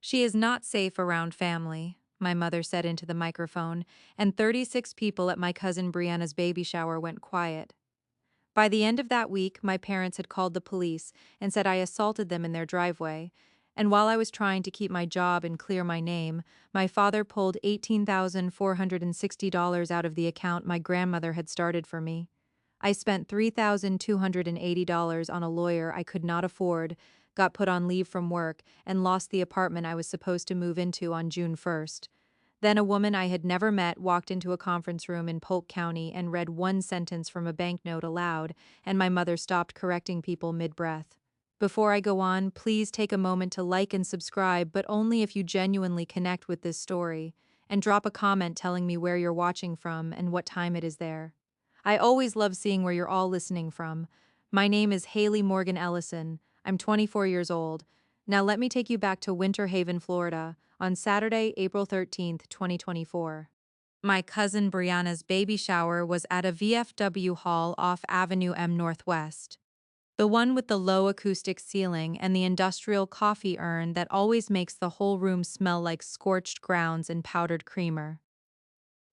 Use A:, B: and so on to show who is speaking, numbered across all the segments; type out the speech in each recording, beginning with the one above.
A: She is not safe around family, my mother said into the microphone, and 36 people at my cousin Brianna's baby shower went quiet. By the end of that week, my parents had called the police and said I assaulted them in their driveway. And while I was trying to keep my job and clear my name, my father pulled $18,460 out of the account my grandmother had started for me. I spent $3,280 on a lawyer I could not afford, got put on leave from work, and lost the apartment I was supposed to move into on June 1st. Then a woman I had never met walked into a conference room in Polk County and read one sentence from a banknote aloud, and my mother stopped correcting people mid-breath. Before I go on, please take a moment to like and subscribe, but only if you genuinely connect with this story, and drop a comment telling me where you're watching from and what time it is there. I always love seeing where you're all listening from. My name is Haley Morgan Ellison. I'm 24 years old. Now let me take you back to Winter Haven, Florida, on Saturday, April 13th, 2024. My cousin Brianna's baby shower was at a VFW hall off Avenue M Northwest. The one with the low acoustic ceiling and the industrial coffee urn that always makes the whole room smell like scorched grounds and powdered creamer.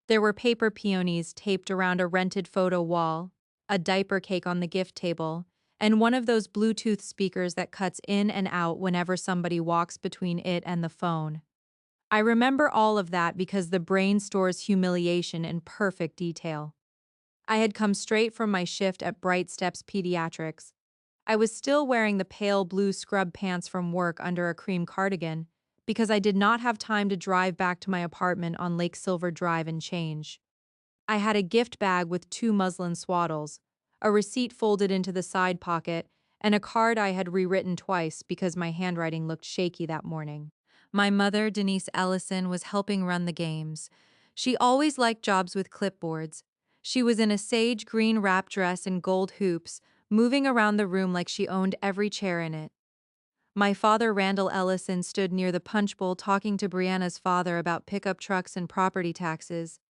A: There were paper peonies taped around a rented photo wall, a diaper cake on the gift table, and one of those Bluetooth speakers that cuts in and out whenever somebody walks between it and the phone. I remember all of that because the brain stores humiliation in perfect detail. I had come straight from my shift at Bright Steps Pediatrics. I was still wearing the pale blue scrub pants from work under a cream cardigan because I did not have time to drive back to my apartment on Lake Silver Drive and change. I had a gift bag with 2 muslin swaddles, a receipt folded into the side pocket, and a card I had rewritten twice because my handwriting looked shaky that morning. My mother, Denise Ellison, was helping run the games. She always liked jobs with clipboards. She was in a sage green wrap dress and gold hoops, moving around the room like she owned every chair in it. My father, Randall Ellison, stood near the punch bowl talking to Brianna's father about pickup trucks and property taxes.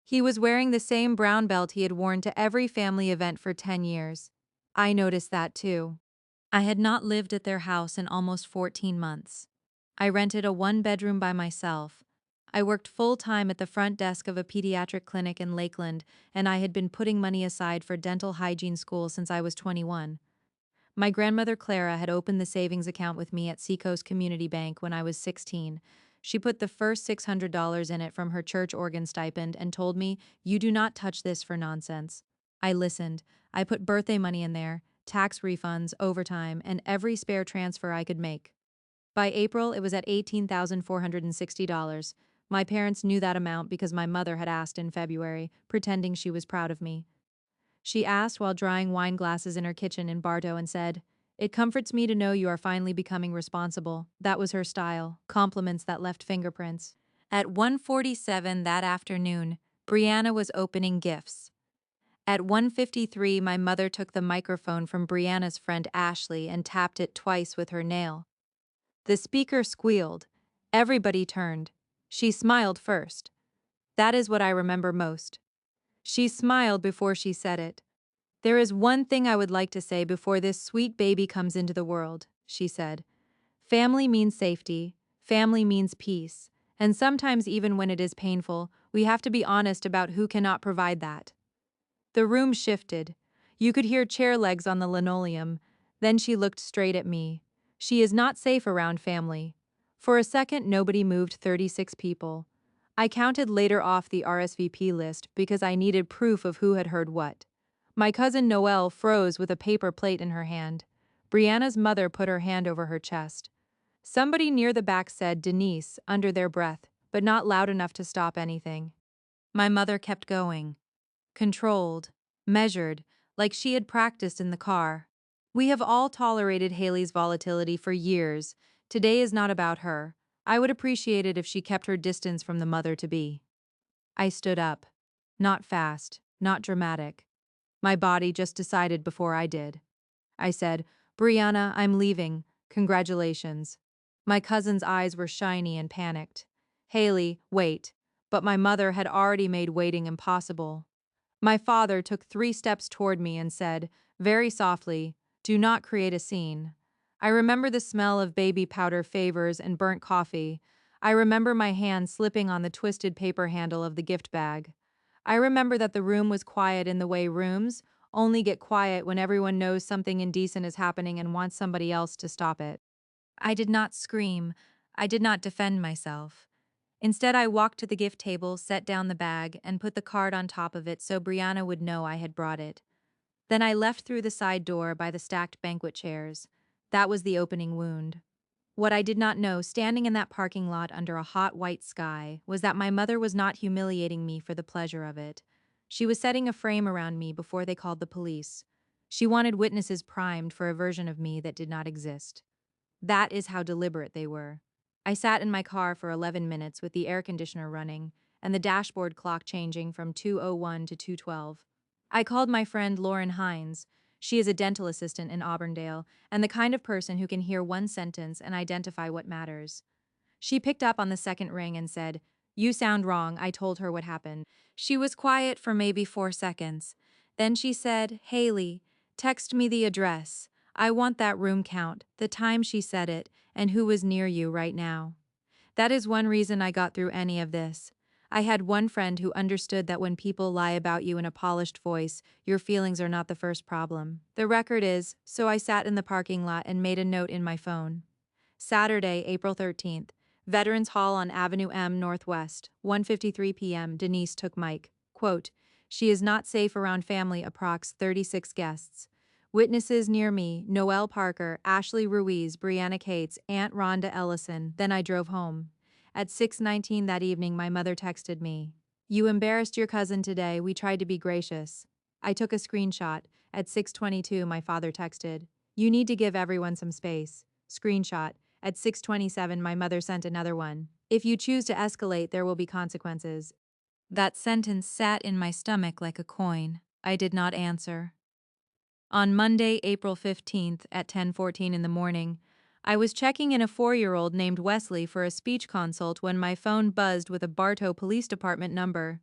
A: He was wearing the same brown belt he had worn to every family event for 10 years. I noticed that too. I had not lived at their house in almost 14 months. I rented a one-bedroom by myself. I worked full-time at the front desk of a pediatric clinic in Lakeland, and I had been putting money aside for dental hygiene school since I was 21. My grandmother Clara had opened the savings account with me at Seacoast Community Bank when I was 16. She put the first $600 in it from her church organ stipend and told me, "You do not touch this for nonsense." I listened. I put birthday money in there, tax refunds, overtime, and every spare transfer I could make. By April, it was at $18,460. My parents knew that amount because my mother had asked in February, pretending she was proud of me. She asked while drying wine glasses in her kitchen in Bartow and said, "It comforts me to know you are finally becoming responsible." That was her style, compliments that left fingerprints. At 1:47 that afternoon, Brianna was opening gifts. At 1:53, my mother took the microphone from Brianna's friend Ashley and tapped it twice with her nail. The speaker squealed. Everybody turned. She smiled first. That is what I remember most. She smiled before she said it. "There is one thing I would like to say before this sweet baby comes into the world," she said. "Family means safety. Family means peace. And sometimes, even when it is painful, we have to be honest about who cannot provide that." The room shifted. You could hear chair legs on the linoleum. Then she looked straight at me. "She is not safe around family." For a second, nobody moved. 36 people. I counted later off the RSVP list because I needed proof of who had heard what. My cousin Noelle froze with a paper plate in her hand. Brianna's mother put her hand over her chest. Somebody near the back said "Denise" under their breath, but not loud enough to stop anything. My mother kept going. Controlled, measured, like she had practiced in the car. "We have all tolerated Haley's volatility for years. Today is not about her. I would appreciate it if she kept her distance from the mother-to-be." I stood up. Not fast, not dramatic. My body just decided before I did. I said, "Brianna, I'm leaving. Congratulations." My cousin's eyes were shiny and panicked. "Haley, wait." But my mother had already made waiting impossible. My father took 3 steps toward me and said, very softly, "Do not create a scene." I remember the smell of baby powder favors and burnt coffee. I remember my hand slipping on the twisted paper handle of the gift bag. I remember that the room was quiet in the way rooms only get quiet when everyone knows something indecent is happening and wants somebody else to stop it. I did not scream. I did not defend myself. Instead, I walked to the gift table, set down the bag, and put the card on top of it so Brianna would know I had brought it. Then I left through the side door by the stacked banquet chairs. That was the opening wound. What I did not know, standing in that parking lot under a hot white sky, was that my mother was not humiliating me for the pleasure of it. She was setting a frame around me before they called the police. She wanted witnesses primed for a version of me that did not exist. That is how deliberate they were. I sat in my car for 11 minutes with the air conditioner running and the dashboard clock changing from 2:01 to 2:12. I called my friend Lauren Hines. She is a dental assistant in Auburndale and the kind of person who can hear one sentence and identify what matters. She picked up on the second ring and said, "You sound wrong." I told her what happened. She was quiet for maybe 4 seconds. Then she said, "Haley, text me the address. I want that room count, the time she said it, and who was near you right now." That is one reason I got through any of this. I had one friend who understood that when people lie about you in a polished voice, your feelings are not the first problem. The record is, so I sat in the parking lot and made a note in my phone. Saturday, April 13th. Veterans Hall on Avenue M Northwest, 1:53 p.m. Denise took Mike. Quote, "She is not safe around family approx 36 guests. Witnesses near me, Noelle Parker, Ashley Ruiz, Brianna Cates, Aunt Rhonda Ellison." Then I drove home. At 6:19 that evening, my mother texted me. "You embarrassed your cousin today. We tried to be gracious." I took a screenshot. At 6:22, my father texted, "You need to give everyone some space." Screenshot. At 6:27, my mother sent another one. "If you choose to escalate, there will be consequences." That sentence sat in my stomach like a coin. I did not answer. On Monday, April 15th, at 10:14 in the morning, I was checking in a 4-year-old named Wesley for a speech consult when my phone buzzed with a Bartow Police Department number.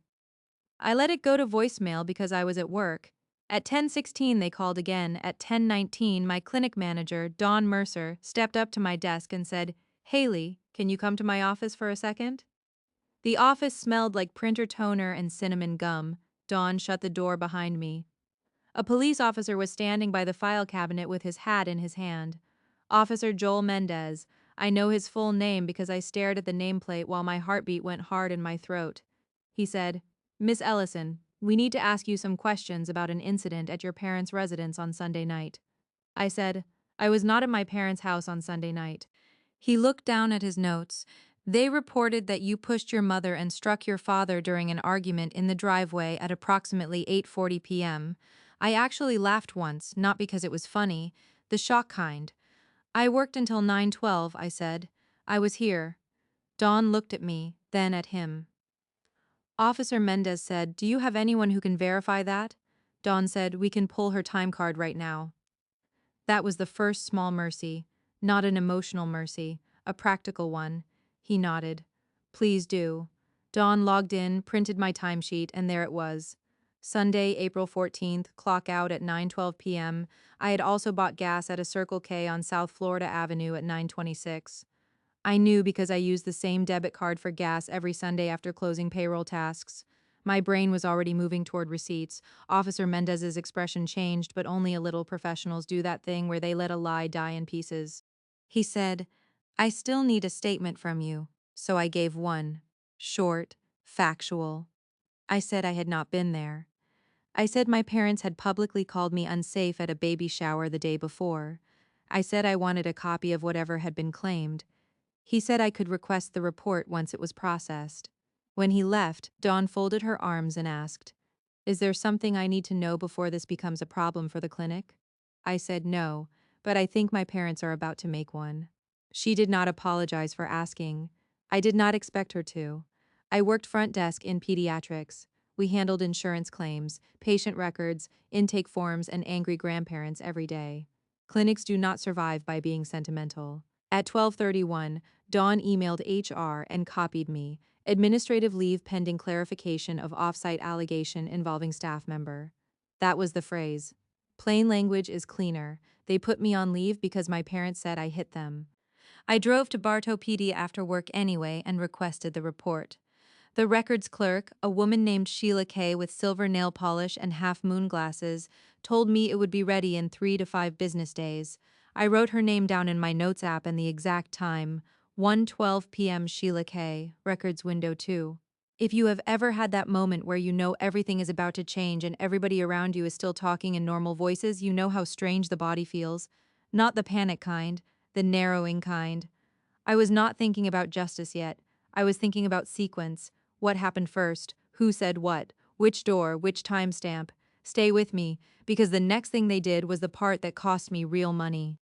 A: I let it go to voicemail because I was at work. At 10:16 they called again. At 10:19 my clinic manager, Dawn Mercer, stepped up to my desk and said, "Haley, can you come to my office for a second?" The office smelled like printer toner and cinnamon gum. Dawn shut the door behind me. A police officer was standing by the file cabinet with his hat in his hand. Officer Joel Mendez. I know his full name because I stared at the nameplate while my heartbeat went hard in my throat. He said, "Miss Ellison, we need to ask you some questions about an incident at your parents' residence on Sunday night." I said, "I was not at my parents' house on Sunday night." He looked down at his notes. "They reported that you pushed your mother and struck your father during an argument in the driveway at approximately 8:40 p.m. I actually laughed once, not because it was funny, the shock kind. "I worked until 9:12, I said. "I was here." Dawn looked at me, then at him. Officer Mendez said, "Do you have anyone who can verify that?" Dawn said, "We can pull her time card right now." That was the first small mercy, not an emotional mercy, a practical one. He nodded. "Please do." Dawn logged in, printed my timesheet, and there it was. Sunday, April 14th, clock out at 9:12 p.m. I had also bought gas at a Circle K on South Florida Avenue at 9:26. I knew because I used the same debit card for gas every Sunday after closing payroll tasks. My brain was already moving toward receipts. Officer Mendez's expression changed, but only a little. Professionals do that thing where they let a lie die in pieces. He said, "I still need a statement from you." So I gave one. Short, factual. I said I had not been there. I said my parents had publicly called me unsafe at a baby shower the day before. I said I wanted a copy of whatever had been claimed. He said I could request the report once it was processed. When he left, Dawn folded her arms and asked, "Is there something I need to know before this becomes a problem for the clinic?" I said no, but I think my parents are about to make one. She did not apologize for asking. I did not expect her to. I worked front desk in pediatrics. We handled insurance claims, patient records, intake forms, and angry grandparents every day. Clinics do not survive by being sentimental. At 12:31, Dawn emailed HR and copied me. Administrative leave pending clarification of off-site allegation involving staff member. That was the phrase. Plain language is cleaner. They put me on leave because my parents said I hit them. I drove to Bartow PD after work anyway and requested the report. The records clerk, a woman named Sheila Kay with silver nail polish and half-moon glasses, told me it would be ready in 3 to 5 business days. I wrote her name down in my notes app and the exact time, 1:12 p.m. Sheila Kay, records window 2. If you have ever had that moment where you know everything is about to change and everybody around you is still talking in normal voices, you know how strange the body feels. Not the panic kind, the narrowing kind. I was not thinking about justice yet. I was thinking about sequence. What happened first? Who said what? Which door? Which timestamp? Stay with me, because the next thing they did was the part that cost me real money.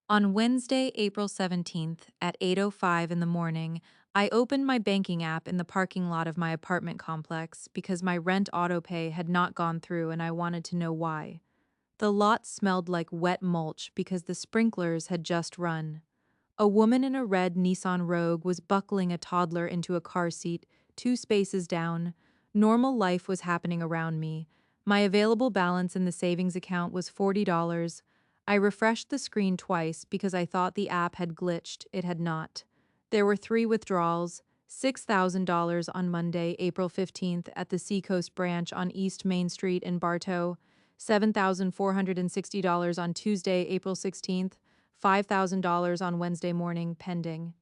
A: On Wednesday, April 17th, at 8:05 in the morning, I opened my banking app in the parking lot of my apartment complex because my rent autopay had not gone through and I wanted to know why. The lot smelled like wet mulch because the sprinklers had just run. A woman in a red Nissan Rogue was buckling a toddler into a car seat, 2 spaces down. Normal life was happening around me. My available balance in the savings account was $40. I refreshed the screen twice because I thought the app had glitched. It had not. There were 3 withdrawals: $6,000 on Monday, April 15th, at the Seacoast branch on East Main Street in Bartow, $7,460 on Tuesday, April 16th, $5,000 on Wednesday morning, pending.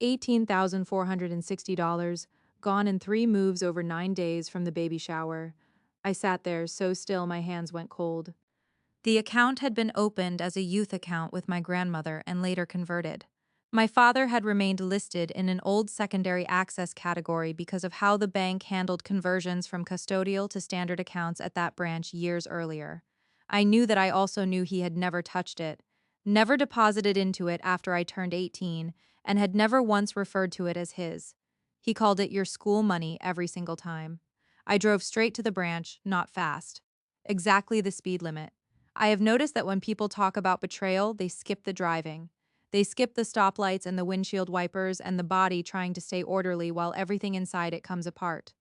A: $18,460, gone in 3 moves over 9 days from the baby shower. I sat there so still my hands went cold. The account had been opened as a youth account with my grandmother and later converted. My father had remained listed in an old secondary access category because of how the bank handled conversions from custodial to standard accounts at that branch years earlier. I knew that I also knew he had never touched it, never deposited into it after I turned 18, and had never once referred to it as his. He called it your school money every single time. I drove straight to the branch, not fast. Exactly the speed limit. I have noticed that when people talk about betrayal, they skip the driving. They skip the stoplights and the windshield wipers and the body trying to stay orderly while everything inside it comes apart.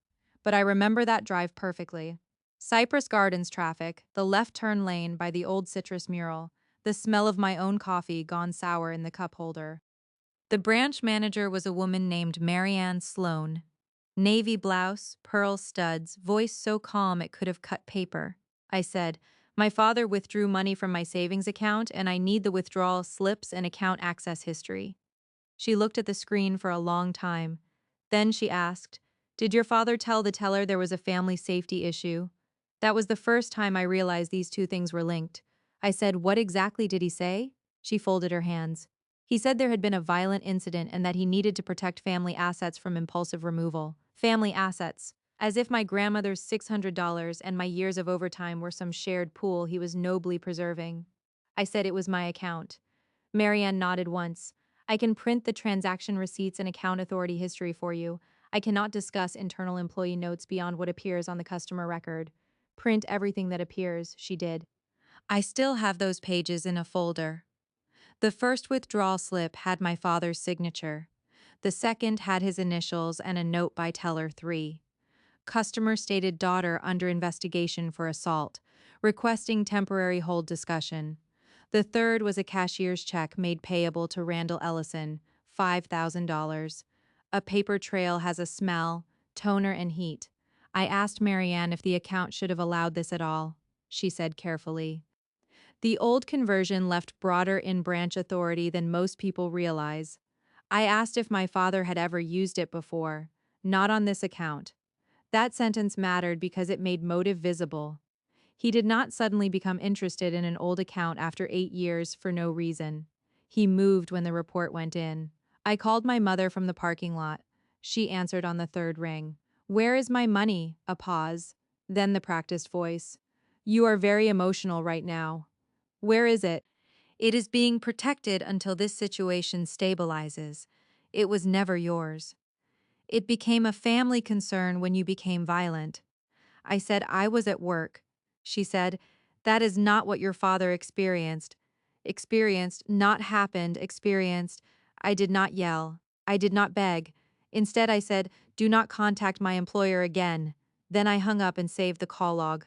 A: But I remember that drive perfectly. Cypress Gardens traffic, the left turn lane by the old citrus mural, the smell of my own coffee gone sour in the cup holder. The branch manager was a woman named Marianne Sloan. Navy blouse, pearl studs, voice so calm it could have cut paper. I said, my father withdrew money from my savings account and I need the withdrawal slips and account access history. She looked at the screen for a long time. Then she asked, did your father tell the teller there was a family safety issue? That was the first time I realized these two things were linked. I said, what exactly did he say? She folded her hands. He said there had been a violent incident and that he needed to protect family assets from impulsive removal. Family assets. As if my grandmother's $600 and my years of overtime were some shared pool he was nobly preserving. I said it was my account. Marianne nodded once. I can print the transaction receipts and account authority history for you. I cannot discuss internal employee notes beyond what appears on the customer record. Print everything that appears, she did. I still have those pages in a folder. The first withdrawal slip had my father's signature. The second had his initials and a note by teller 3. Customer stated daughter under investigation for assault, requesting temporary hold discussion. The third was a cashier's check made payable to Randall Ellison, $5,000. A paper trail has a smell, toner, and heat. I asked Marianne if the account should have allowed this at all. She said carefully. The old conversion left broader in-branch authority than most people realize. I asked if my father had ever used it before. Not on this account. That sentence mattered because it made motive visible. He did not suddenly become interested in an old account after 8 years for no reason. He moved when the report went in. I called my mother from the parking lot. She answered on the third ring. Where is my money? A pause. Then the practiced voice. You are very emotional right now. Where is it? It is being protected until this situation stabilizes. It was never yours. It became a family concern when you became violent. I said I was at work. She said, that is not what your father experienced. Experienced, not happened, experienced. I did not yell. I did not beg. Instead, I said, do not contact my employer again. Then I hung up and saved the call log.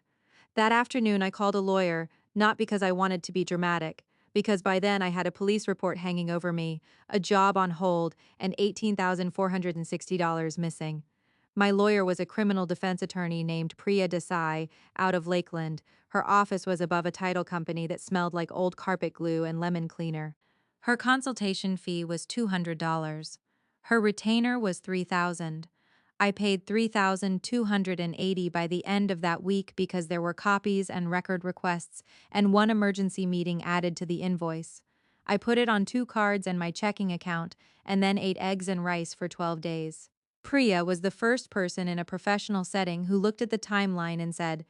A: That afternoon, I called a lawyer, not because I wanted to be dramatic, because by then I had a police report hanging over me, a job on hold, and $18,460 missing. My lawyer was a criminal defense attorney named Priya Desai out of Lakeland. Her office was above a title company that smelled like old carpet glue and lemon cleaner. Her consultation fee was $200. Her retainer was $3,000. I paid $3,280 by the end of that week because there were copies and record requests and one emergency meeting added to the invoice. I put it on 2 cards and my checking account and then ate eggs and rice for 12 days. Priya was the first person in a professional setting who looked at the timeline and said,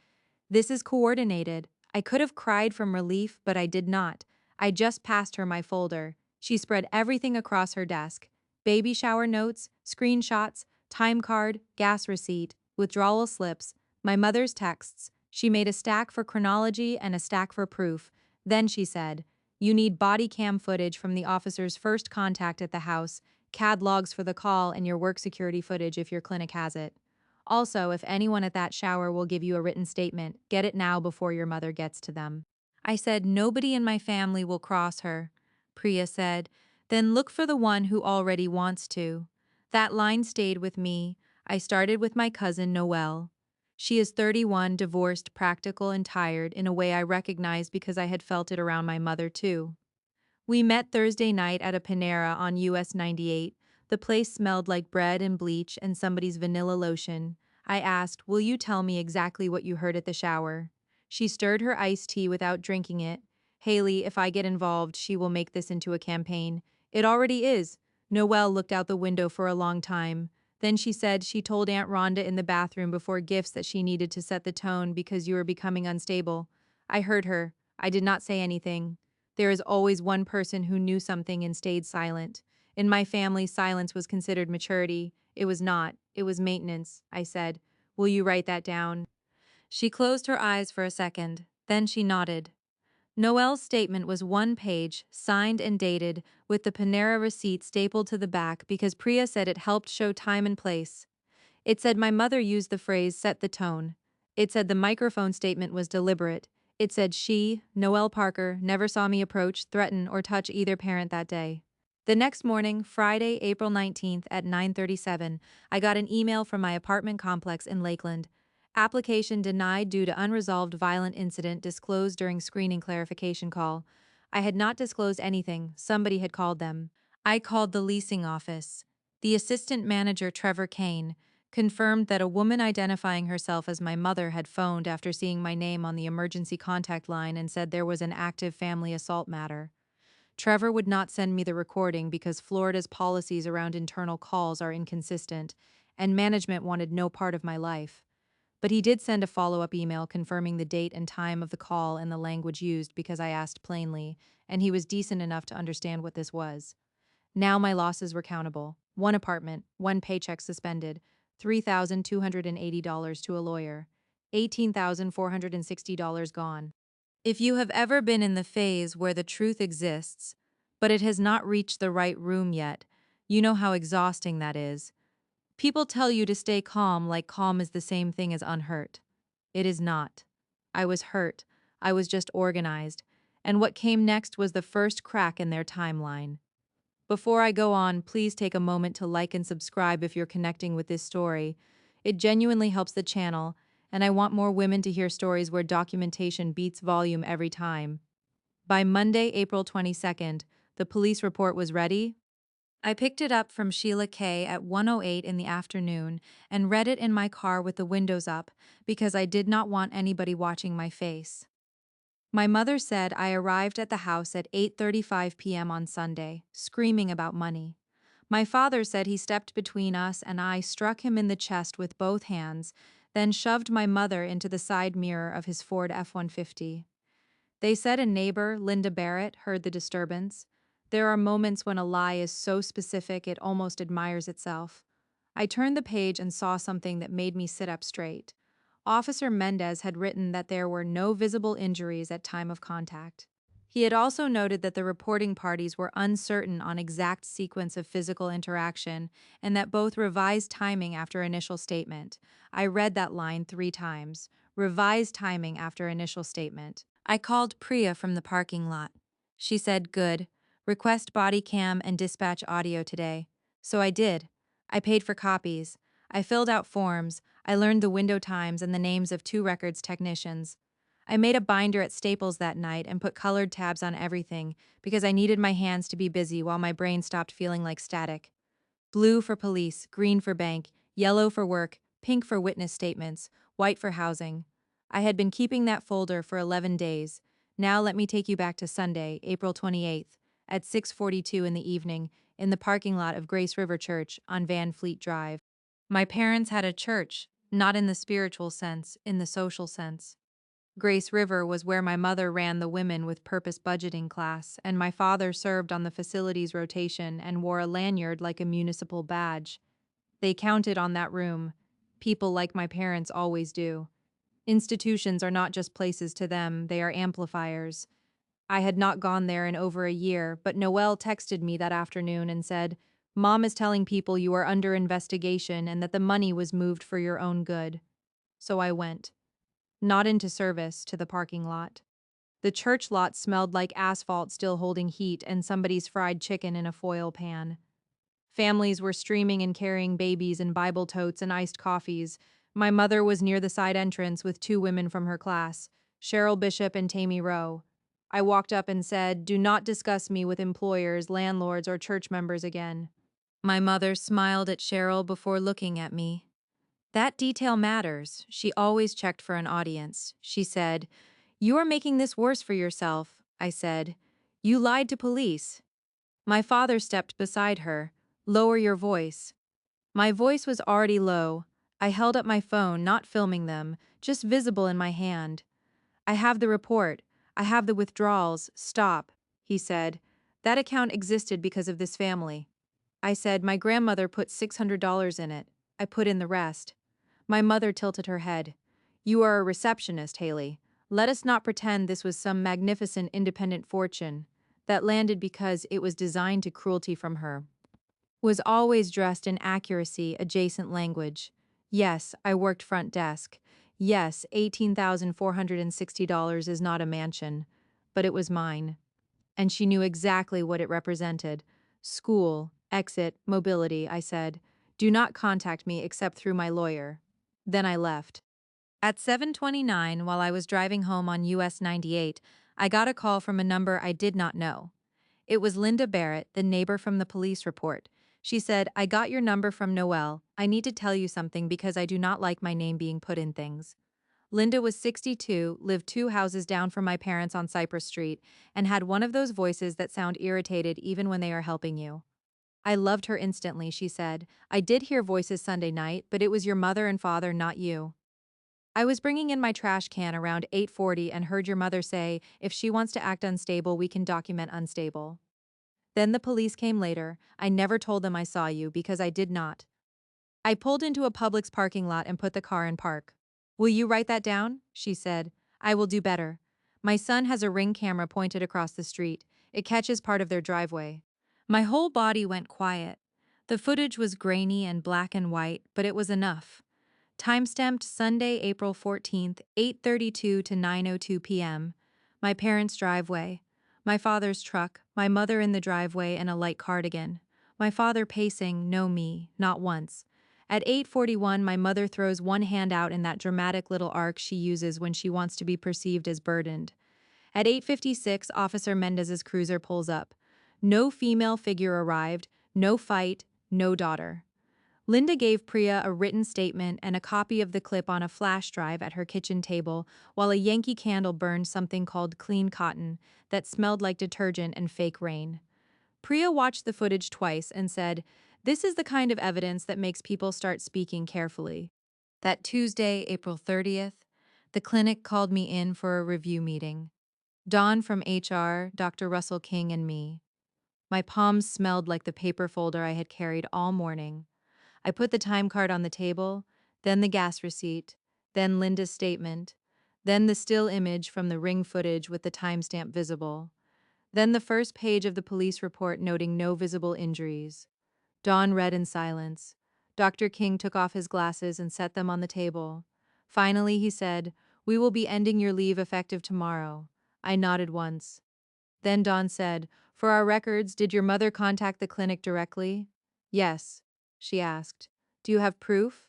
A: "This is coordinated." I could have cried from relief, but I did not. I just passed her my folder. She spread everything across her desk: baby shower notes, screenshots, time card, gas receipt, withdrawal slips, my mother's texts. She made a stack for chronology and a stack for proof. Then she said, "You need body cam footage from the officer's first contact at the house, CAD logs for the call, and your work security footage if your clinic has it. Also, if anyone at that shower will give you a written statement, get it now before your mother gets to them." I said, "Nobody in my family will cross her." Priya said, "Then look for the one who already wants to." That line stayed with me. I started with my cousin Noelle. She is 31, divorced, practical, and tired in a way I recognized because I had felt it around my mother too. We met Thursday night at a Panera on US 98. The place smelled like bread and bleach and somebody's vanilla lotion. I asked, "Will you tell me exactly what you heard at the shower?" She stirred her iced tea without drinking it. "Haley, if I get involved, she will make this into a campaign." "It already is." Noelle looked out the window for a long time. Then she said she told Aunt Rhonda in the bathroom before gifts that she needed to set the tone because you were becoming unstable. I heard her. I did not say anything. There is always one person who knew something and stayed silent. In my family, silence was considered maturity. It was not. It was maintenance. I said, "Will you write that down?" She closed her eyes for a second. Then she nodded. Noelle's statement was 1 page, signed and dated, with the Panera receipt stapled to the back because Priya said it helped show time and place. It said my mother used the phrase "set the tone." It said the microphone statement was deliberate. It said she, Noelle Parker, never saw me approach, threaten, or touch either parent that day. The next morning, Friday, April 19th at 9:37, I got an email from my apartment complex in Lakeland. Application denied due to unresolved violent incident disclosed during screening clarification call. I had not disclosed anything, somebody had called them. I called the leasing office. The assistant manager, Trevor Kane, confirmed that a woman identifying herself as my mother had phoned after seeing my name on the emergency contact line and said there was an active family assault matter. Trevor would not send me the recording because Florida's policies around internal calls are inconsistent, and management wanted no part of my life. But he did send a follow-up email confirming the date and time of the call and the language used because I asked plainly, and he was decent enough to understand what this was. Now my losses were countable. One apartment, one paycheck suspended, $3,280 to a lawyer, $18,460 gone. If you have ever been in the phase where the truth exists, but it has not reached the right room yet, you know how exhausting that is. People tell you to stay calm like calm is the same thing as unhurt. It is not. I was hurt. I was just organized. And what came next was the first crack in their timeline. Before I go on, please take a moment to like and subscribe if you're connecting with this story. It genuinely helps the channel, and I want more women to hear stories where documentation beats volume every time. By Monday, April 22nd, the police report was ready. I picked it up from Sheila Kay at 1:08 in the afternoon and read it in my car with the windows up because I did not want anybody watching my face. My mother said I arrived at the house at 8:35 p.m. on Sunday, screaming about money. My father said he stepped between us and I struck him in the chest with both hands, then shoved my mother into the side mirror of his Ford F-150. They said a neighbor, Linda Barrett, heard the disturbance. There are moments when a lie is so specific it almost admires itself. I turned the page and saw something that made me sit up straight. Officer Mendez had written that there were no visible injuries at time of contact. He had also noted that the reporting parties were uncertain on exact sequence of physical interaction and that both revised timing after initial statement. I read that line 3 times. Revised timing after initial statement. I called Priya from the parking lot. She said, good. Request body cam and dispatch audio today. So I did. I paid for copies. I filled out forms. I learned the window times and the names of 2 records technicians. I made a binder at Staples that night and put colored tabs on everything because I needed my hands to be busy while my brain stopped feeling like static. Blue for police, green for bank, yellow for work, pink for witness statements, white for housing. I had been keeping that folder for 11 days. Now let me take you back to Sunday, April 28th, at 6:42 in the evening, in the parking lot of Grace River Church on Van Fleet Drive. My parents had a church, not in the spiritual sense, in the social sense. Grace River was where my mother ran the Women with Purpose budgeting class, and my father served on the facilities rotation and wore a lanyard like a municipal badge. They counted on that room. People like my parents always do. Institutions are not just places to them, they are amplifiers. I had not gone there in over a year, but Noelle texted me that afternoon and said, Mom is telling people you are under investigation and that the money was moved for your own good. So I went. Not into service, to the parking lot. The church lot smelled like asphalt still holding heat and somebody's fried chicken in a foil pan. Families were streaming and carrying babies in Bible totes and iced coffees. My mother was near the side entrance with 2 women from her class, Cheryl Bishop and Tammy Rowe. I walked up and said, Do not discuss me with employers, landlords, or church members again. My mother smiled at Cheryl before looking at me. That detail matters. She always checked for an audience. She said, You are making this worse for yourself, I said. You lied to police. My father stepped beside her. Lower your voice. My voice was already low. I held up my phone, not filming them, just visible in my hand. I have the report. I have the withdrawals. Stop, he said. That account existed because of this family. I said, My grandmother put $600 in it. I put in the rest. My mother tilted her head. You are a receptionist, Haley. Let us not pretend this was some magnificent independent fortune that landed because it was designed to cruelty from her. Was always dressed in accuracy, adjacent language. Yes, I worked front desk. Yes, $18,460 is not a mansion, but it was mine. And she knew exactly what it represented. School, exit, mobility, I said. Do not contact me except through my lawyer. Then I left. At 7:29, while I was driving home on US 98, I got a call from a number I did not know. It was Linda Barrett, the neighbor from the police report. She said, I got your number from Noelle. I need to tell you something because I do not like my name being put in things. Linda was 62, lived 2 houses down from my parents on Cypress Street, and had one of those voices that sound irritated even when they are helping you. I loved her instantly, she said. I did hear voices Sunday night, but it was your mother and father, not you. I was bringing in my trash can around 8:40 and heard your mother say, if she wants to act unstable, we can document unstable. Then the police came later. I never told them I saw you because I did not. I pulled into a Publix parking lot and put the car in park. Will you write that down? She said. I will do better. My son has a Ring camera pointed across the street. It catches part of their driveway. My whole body went quiet. The footage was grainy and black and white, but it was enough. Timestamped Sunday, April 14th, 8:32 to 9:02 p.m. My parents' driveway. My father's truck, my mother in the driveway and a light cardigan. My father pacing, no me, not once. At 8:41, my mother throws one hand out in that dramatic little arc she uses when she wants to be perceived as burdened. At 8:56, Officer Mendez's cruiser pulls up. No female figure arrived, no fight, no daughter. Linda gave Priya a written statement and a copy of the clip on a flash drive at her kitchen table while a Yankee Candle burned something called clean cotton that smelled like detergent and fake rain. Priya watched the footage twice and said, This is the kind of evidence that makes people start speaking carefully. That Tuesday, April 30th, the clinic called me in for a review meeting. Dawn from HR, Dr. Russell King, and me. My palms smelled like the paper folder I had carried all morning. I put the time card on the table, then the gas receipt, then Linda's statement, then the still image from the Ring footage with the timestamp visible, then the first page of the police report noting no visible injuries. Dawn read in silence. Dr. King took off his glasses and set them on the table. Finally, he said, We will be ending your leave effective tomorrow. I nodded once. Then Dawn said, "For our records, did your mother contact the clinic directly?" "Yes," she asked. "Do you have proof?"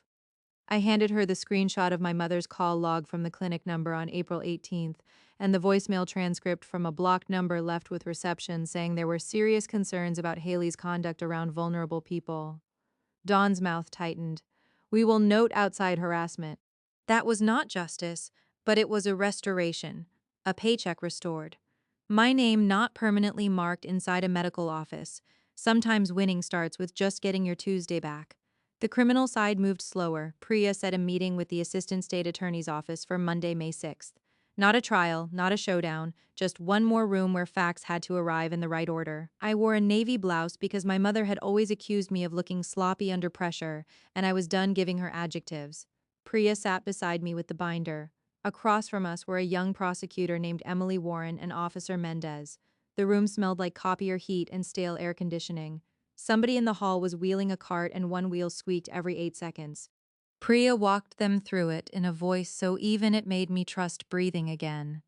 A: I handed her the screenshot of my mother's call log from the clinic number on April 18th and the voicemail transcript from a blocked number left with reception saying there were serious concerns about Haley's conduct around vulnerable people. Dawn's mouth tightened. "We will note outside harassment." That was not justice, but it was a restoration, a paycheck restored. My name not permanently marked inside a medical office. Sometimes winning starts with just getting your Tuesday back. The criminal side moved slower. Priya set a meeting with the Assistant State Attorney's Office for Monday, May 6th. Not a trial, not a showdown, just one more room where facts had to arrive in the right order. I wore a navy blouse because my mother had always accused me of looking sloppy under pressure, and I was done giving her adjectives. Priya sat beside me with the binder. Across from us were a young prosecutor named Emily Warren and Officer Mendez. The room smelled like copier heat and stale air conditioning. Somebody in the hall was wheeling a cart and one wheel squeaked every 8 seconds. Priya walked them through it in a voice so even it made me trust breathing again.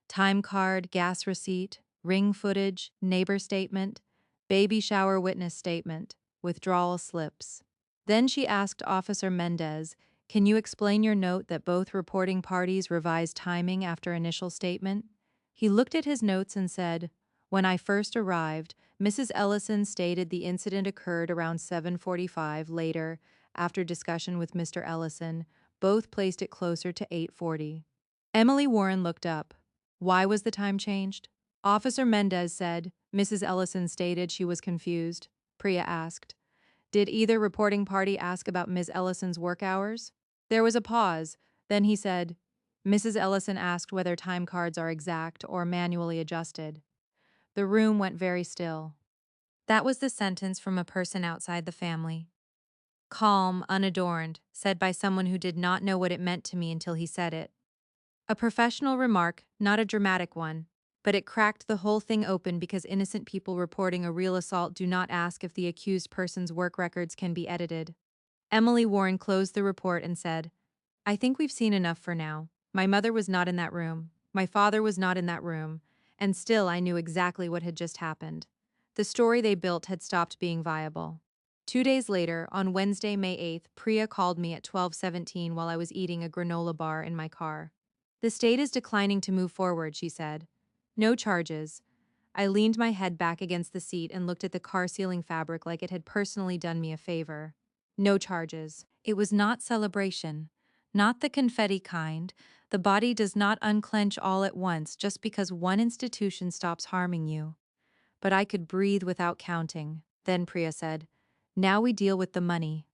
A: Time card, gas receipt, ring footage, neighbor statement, baby shower witness statement, withdrawal slips. Then she asked Officer Mendez, "Can you explain your note that both reporting parties revised timing after initial statement?" He looked at his notes and said, "When I first arrived, Mrs. Ellison stated the incident occurred around 7:45. Later, after discussion with Mr. Ellison, both placed it closer to 8:40. Emily Warren looked up. "Why was the time changed?" Officer Mendez said, "Mrs. Ellison stated she was confused." Priya asked, "Did either reporting party ask about Ms. Ellison's work hours?" There was a pause. Then he said, "Mrs. Ellison asked whether time cards are exact or manually adjusted." The room went very still. That was the sentence from a person outside the family. Calm, unadorned, said by someone who did not know what it meant to me until he said it. A professional remark, not a dramatic one, but it cracked the whole thing open because innocent people reporting a real assault do not ask if the accused person's work records can be edited. Emily Warren closed the report and said, "I think we've seen enough for now. My mother was not in that room. My father was not in that room. And still I knew exactly what had just happened. The story they built had stopped being viable." 2 days later, on Wednesday, May 8th, Priya called me at 12:17 while I was eating a granola bar in my car. "The state is declining to move forward," she said. "No charges." I leaned my head back against the seat and looked at the car ceiling fabric like it had personally done me a favor. No charges. It was not celebration. Not the confetti kind. The body does not unclench all at once just because one institution stops harming you. But I could breathe without counting. Then Priya said, "Now we deal with the money."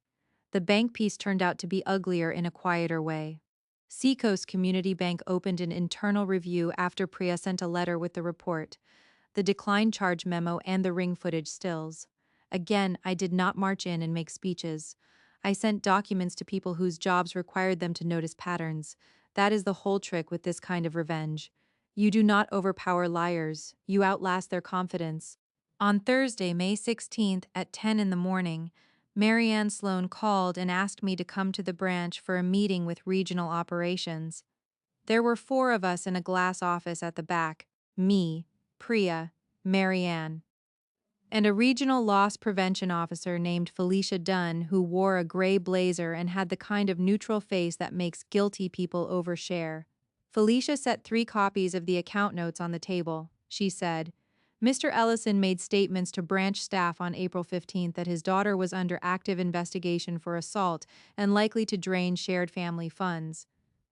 A: The bank piece turned out to be uglier in a quieter way. Seacoast Community Bank opened an internal review after Priya sent a letter with the report, the decline charge memo, and the ring footage stills. Again, I did not march in and make speeches. I sent documents to people whose jobs required them to notice patterns. That is the whole trick with this kind of revenge. You do not overpower liars, you outlast their confidence. On Thursday, May 16th at 10 in the morning, Marianne Sloan called and asked me to come to the branch for a meeting with regional operations. There were 4 of us in a glass office at the back: me, Priya, Marianne, and a regional loss prevention officer named Felicia Dunn who wore a gray blazer and had the kind of neutral face that makes guilty people overshare. Felicia set 3 copies of the account notes on the table. She said, "Mr. Ellison made statements to branch staff on April 15th that his daughter was under active investigation for assault and likely to drain shared family funds.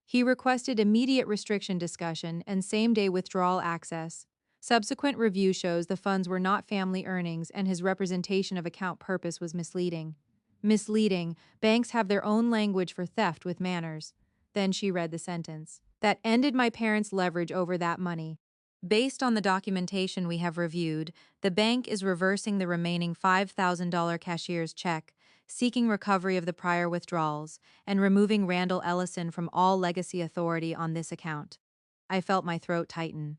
A: He requested immediate restriction discussion and same-day withdrawal access. Subsequent review shows the funds were not family earnings and his representation of account purpose was misleading." Misleading. Banks have their own language for theft with manners. Then she read the sentence. "That ended my parents' leverage over that money. Based on the documentation we have reviewed, the bank is reversing the remaining $5,000 cashier's check, seeking recovery of the prior withdrawals, and removing Randall Ellison from all legacy authority on this account." I felt my throat tighten.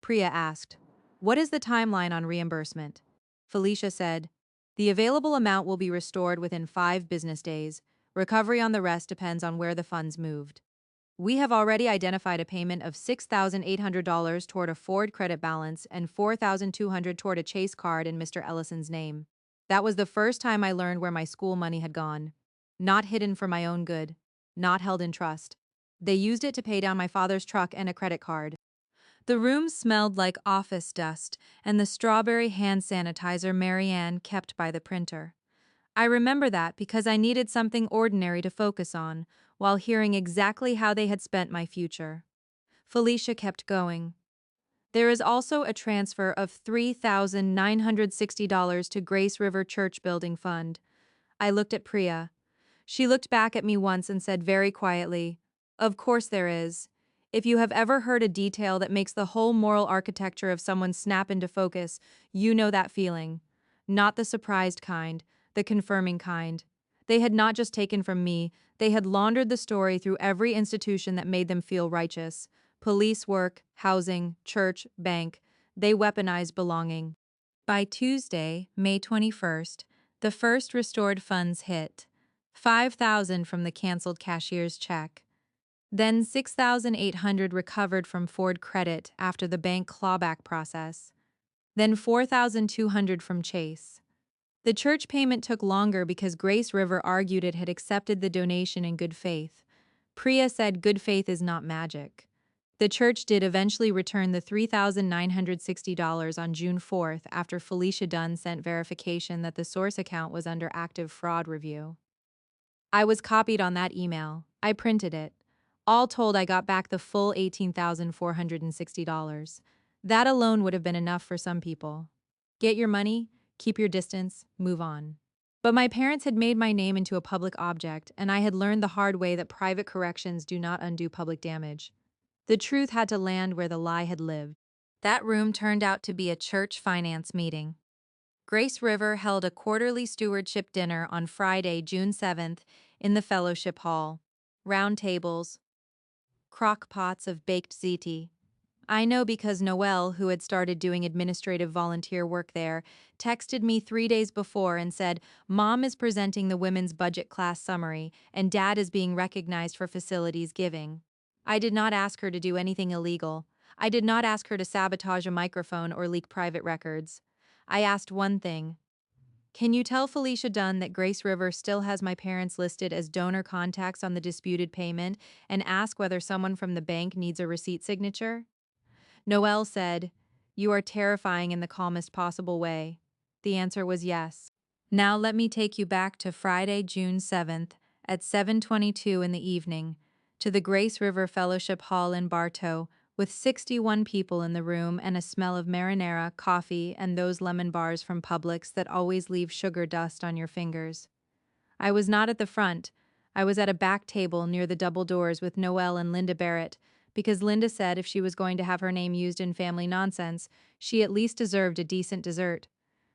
A: Priya asked, "What is the timeline on reimbursement?" Felicia said, "The available amount will be restored within 5 business days. Recovery on the rest depends on where the funds moved." We have already identified a payment of $6,800 toward a Ford credit balance and $4,200 toward a Chase card in Mr. Ellison's name. That was the first time I learned where my school money had gone. Not hidden for my own good. Not held in trust. They used it to pay down my father's truck and a credit card. The room smelled like office dust and the strawberry hand sanitizer Marianne kept by the printer. I remember that because I needed something ordinary to focus on, while hearing exactly how they had spent my future. Felicia kept going. There is also a transfer of $3,960 to Grace River Church Building Fund. I looked at Priya. She looked back at me once and said very quietly, "Of course there is. If you have ever heard a detail that makes the whole moral architecture of someone snap into focus, you know that feeling. Not the surprised kind, the confirming kind. They had not just taken from me, they had laundered the story through every institution that made them feel righteous. Police work, housing, church, bank. They weaponized belonging." By Tuesday, May 21st, the first restored funds hit. 5,000 from the canceled cashier's check. Then 6,800 recovered from Ford Credit after the bank clawback process. Then 4,200 from Chase. The church payment took longer because Grace River argued it had accepted the donation in good faith. Priya said good faith is not magic. The church did eventually return the $3,960 on June 4th after Felicia Dunn sent verification that the source account was under active fraud review. I was copied on that email. I printed it. All told, I got back the full $18,460. That alone would have been enough for some people. Get your money, keep your distance, move on. But my parents had made my name into a public object, and I had learned the hard way that private corrections do not undo public damage. The truth had to land where the lie had lived. That room turned out to be a church finance meeting. Grace River held a quarterly stewardship dinner on Friday, June 7th, in the fellowship hall. Round tables, crock pots of baked ziti. I know because Noelle, who had started doing administrative volunteer work there, texted me 3 days before and said, "Mom is presenting the women's budget class summary, and Dad is being recognized for facilities giving." I did not ask her to do anything illegal. I did not ask her to sabotage a microphone or leak private records. I asked one thing. Can you tell Felicia Dunn that Grace River still has my parents listed as donor contacts on the disputed payment and ask whether someone from the bank needs a receipt signature? Noelle said, "You are terrifying in the calmest possible way." The answer was yes. Now let me take you back to Friday, June 7th at 7:22 in the evening, to the Grace River Fellowship Hall in Bartow, with 61 people in the room and a smell of marinara, coffee, and those lemon bars from Publix that always leave sugar dust on your fingers. I was not at the front. I was at a back table near the double doors with Noelle and Linda Barrett, because Linda said if she was going to have her name used in family nonsense, she at least deserved a decent dessert.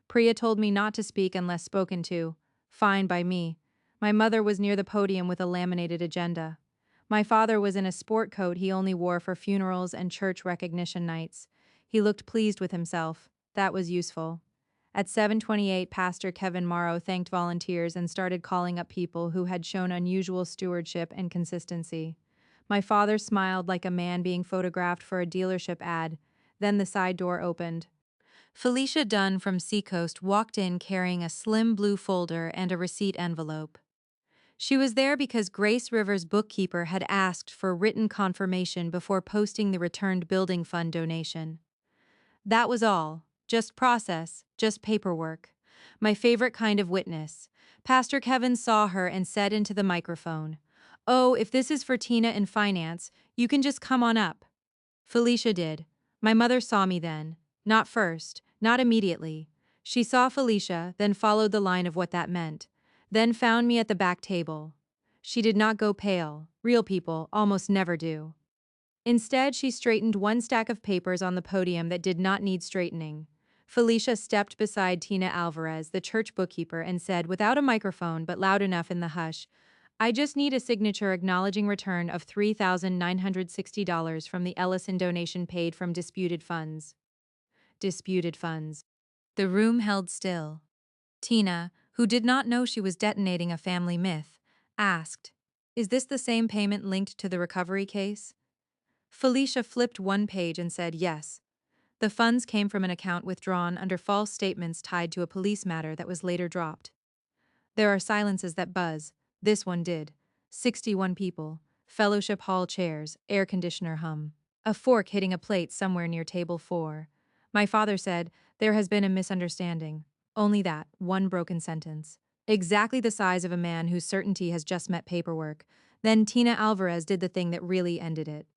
A: Priya told me not to speak unless spoken to. Fine by me. My mother was near the podium with a laminated agenda. My father was in a sport coat he only wore for funerals and church recognition nights. He looked pleased with himself. That was useful. At 7:28, Pastor Kevin Morrow thanked volunteers and started calling up people who had shown unusual stewardship and consistency. My father smiled like a man being photographed for a dealership ad. Then the side door opened. Felicia Dunn from Seacoast walked in carrying a slim blue folder and a receipt envelope. She was there because Grace River's bookkeeper had asked for written confirmation before posting the returned building fund donation. That was all. Just process, just paperwork. My favorite kind of witness. Pastor Kevin saw her and said into the microphone, "Oh, if this is for Tina in finance, you can just come on up." Felicia did. My mother saw me then. Not first, not immediately. She saw Felicia, then followed the line of what that meant. Then found me at the back table. She did not go pale. Real people almost never do. Instead, she straightened one stack of papers on the podium that did not need straightening. Felicia stepped beside Tina Alvarez, the church bookkeeper, and said, without a microphone but loud enough in the hush, "I just need a signature acknowledging return of $3,960 from the Ellison donation paid from disputed funds." Disputed funds. The room held still. Tina, who did not know she was detonating a family myth, asked, Is this the same payment linked to the recovery case? Felicia flipped one page and said yes. The funds came from an account withdrawn under false statements tied to a police matter that was later dropped. There are silences that buzz. This one did. 61 people. Fellowship hall chairs, air conditioner hum. A fork hitting a plate somewhere near table 4. My father said, "There has been a misunderstanding." Only that, one broken sentence. Exactly the size of a man whose certainty has just met paperwork. Then Tina Alvarez did the thing that really ended it.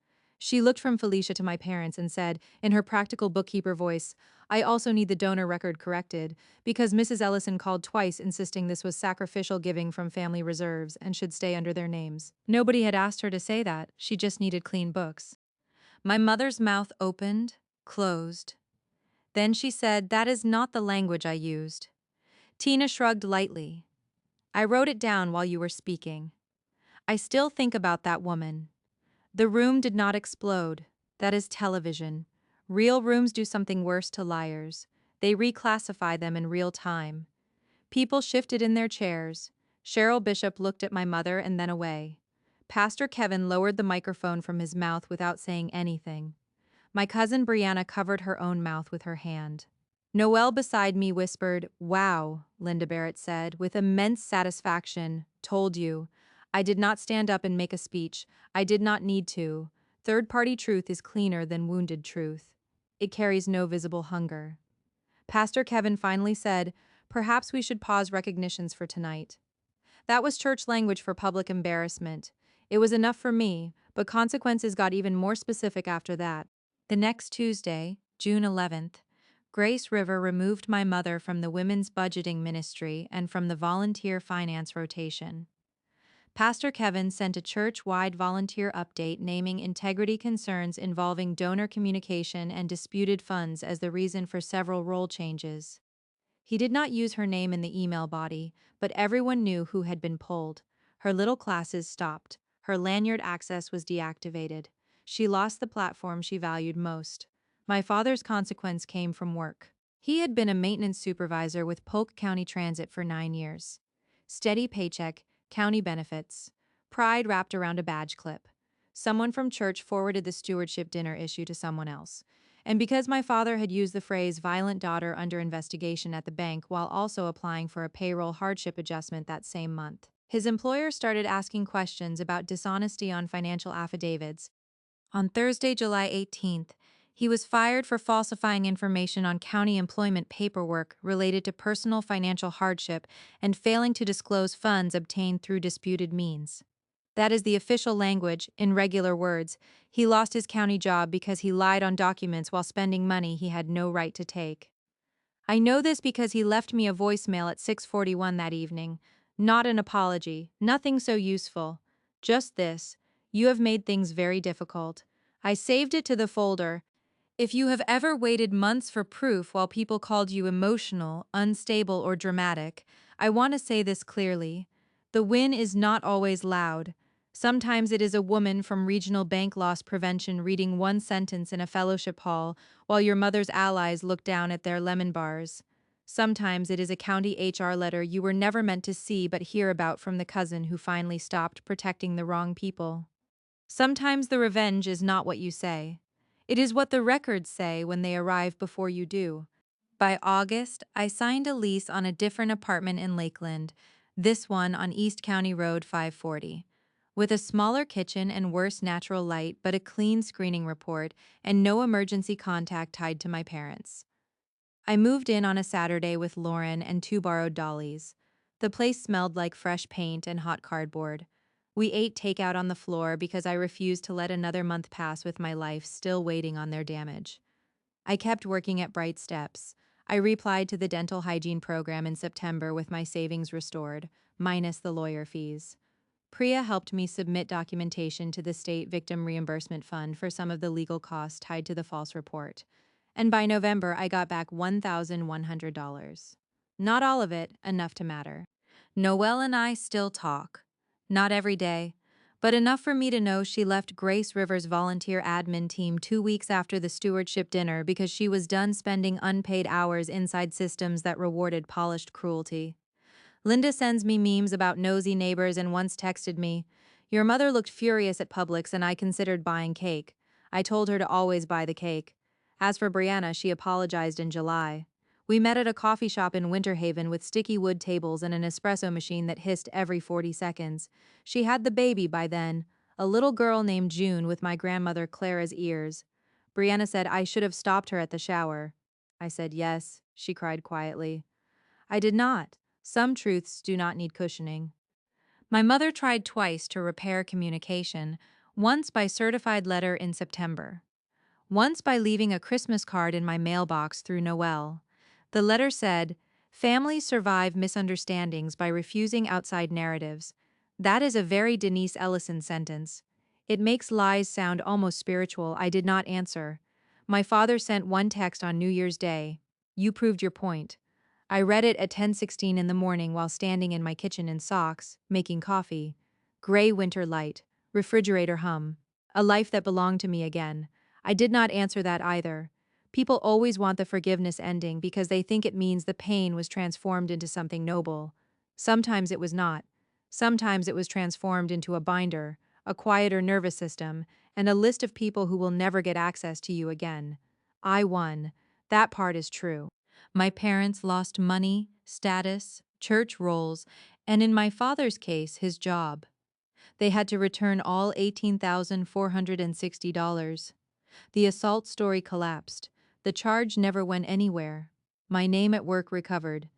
A: She looked from Felicia to my parents and said, in her practical bookkeeper voice, "I also need the donor record corrected, because Mrs. Ellison called twice insisting this was sacrificial giving from family reserves and should stay under their names." Nobody had asked her to say that, she just needed clean books. My mother's mouth opened, closed. Then she said, "That is not the language I used." Tina shrugged lightly. "I wrote it down while you were speaking. I still think about that woman. The room did not explode. That is television. Real rooms do something worse to liars. They reclassify them in real time. People shifted in their chairs. Cheryl Bishop looked at my mother and then away. Pastor Kevin lowered the microphone from his mouth without saying anything. My cousin Brianna covered her own mouth with her hand. Noelle beside me whispered, "Wow," Linda Barrett said, with immense satisfaction. "Told you. I did not stand up and make a speech. I did not need to. Third-party truth is cleaner than wounded truth. It carries no visible hunger." Pastor Kevin finally said, "Perhaps we should pause recognitions for tonight." That was church language for public embarrassment. It was enough for me, but consequences got even more specific after that. The next Tuesday, June 11th, Grace River removed my mother from the women's budgeting ministry and from the volunteer finance rotation. Pastor Kevin sent a church-wide volunteer update naming integrity concerns involving donor communication and disputed funds as the reason for several role changes. He did not use her name in the email body, but everyone knew who had been pulled. Her little classes stopped. Her lanyard access was deactivated. She lost the platform she valued most. My father's consequence came from work. He had been a maintenance supervisor with Polk County Transit for 9 years. Steady paycheck, county benefits. Pride wrapped around a badge clip. Someone from church forwarded the stewardship dinner issue to someone else. And because my father had used the phrase "violent daughter under investigation" at the bank while also applying for a payroll hardship adjustment that same month, his employer started asking questions about dishonesty on financial affidavits. On Thursday, July 18th, he was fired for falsifying information on county employment paperwork related to personal financial hardship and failing to disclose funds obtained through disputed means. That is the official language. In regular words, he lost his county job because he lied on documents while spending money he had no right to take. I know this because he left me a voicemail at 6:41 that evening. Not an apology, nothing so useful. Just this: "You have made things very difficult." I saved it to the folder. If you have ever waited months for proof while people called you emotional, unstable, or dramatic, I want to say this clearly. The win is not always loud. Sometimes it is a woman from regional bank loss prevention reading one sentence in a fellowship hall while your mother's allies look down at their lemon bars. Sometimes it is a county HR letter you were never meant to see but hear about from the cousin who finally stopped protecting the wrong people. Sometimes the revenge is not what you say. It is what the records say when they arrive before you do. By August, I signed a lease on a different apartment in Lakeland, this one on East County Road 540. With a smaller kitchen and worse natural light but a clean screening report and no emergency contact tied to my parents. I moved in on a Saturday with Lauren and 2 borrowed dollies. The place smelled like fresh paint and hot cardboard. We ate takeout on the floor because I refused to let another month pass with my life still waiting on their damage. I kept working at Bright Steps. I reapplied to the dental hygiene program in September with my savings restored, minus the lawyer fees. Priya helped me submit documentation to the State Victim Reimbursement Fund for some of the legal costs tied to the false report. And by November, I got back $1,100. Not all of it, enough to matter. Noelle and I still talk. Not every day, but enough for me to know she left Grace River's volunteer admin team 2 weeks after the stewardship dinner because she was done spending unpaid hours inside systems that rewarded polished cruelty. Linda sends me memes about nosy neighbors and once texted me, Your mother looked furious at Publix and I considered buying cake. I told her to always buy the cake. As for Brianna, she apologized in July. We met at a coffee shop in Winter Haven with sticky wood tables and an espresso machine that hissed every 40 seconds. She had the baby by then, a little girl named June with my grandmother Clara's ears. Brianna said I should have stopped her at the shower. I said yes, she cried quietly. I did not. Some truths do not need cushioning. My mother tried twice to repair communication, once by certified letter in September, once by leaving a Christmas card in my mailbox through Noel. The letter said, "Families survive misunderstandings by refusing outside narratives." That is a very Denise Ellison sentence. It makes lies sound almost spiritual. I did not answer. My father sent one text on New Year's Day. "You proved your point." I read it at 10:16 in the morning while standing in my kitchen in socks, making coffee. Gray winter light, refrigerator hum. A life that belonged to me again. I did not answer that either. People always want the forgiveness ending because they think it means the pain was transformed into something noble. Sometimes it was not. Sometimes it was transformed into a binder, a quieter nervous system, and a list of people who will never get access to you again. I won. That part is true. My parents lost money, status, church roles, and in my father's case, his job. They had to return all $18,460. The assault story collapsed. The charge never went anywhere. My name at work recovered.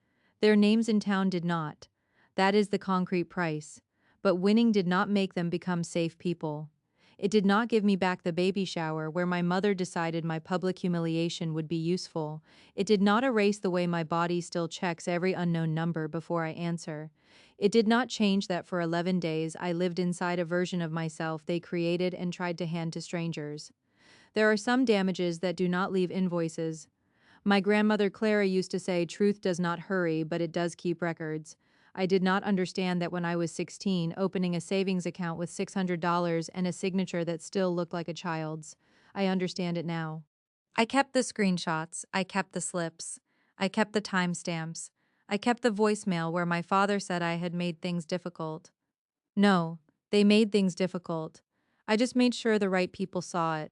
A: Their names in town did not. That is the concrete price. But winning did not make them become safe people. It did not give me back the baby shower where my mother decided my public humiliation would be useful. It did not erase the way my body still checks every unknown number before I answer. It did not change that for 11 days I lived inside a version of myself they created and tried to hand to strangers. There are some damages that do not leave invoices. My grandmother Clara used to say truth does not hurry, but it does keep records. I did not understand that when I was 16, opening a savings account with $600 and a signature that still looked like a child's. I understand it now. I kept the screenshots, I kept the slips, I kept the timestamps, I kept the voicemail where my father said I had made things difficult. No, they made things difficult. I just made sure the right people saw it.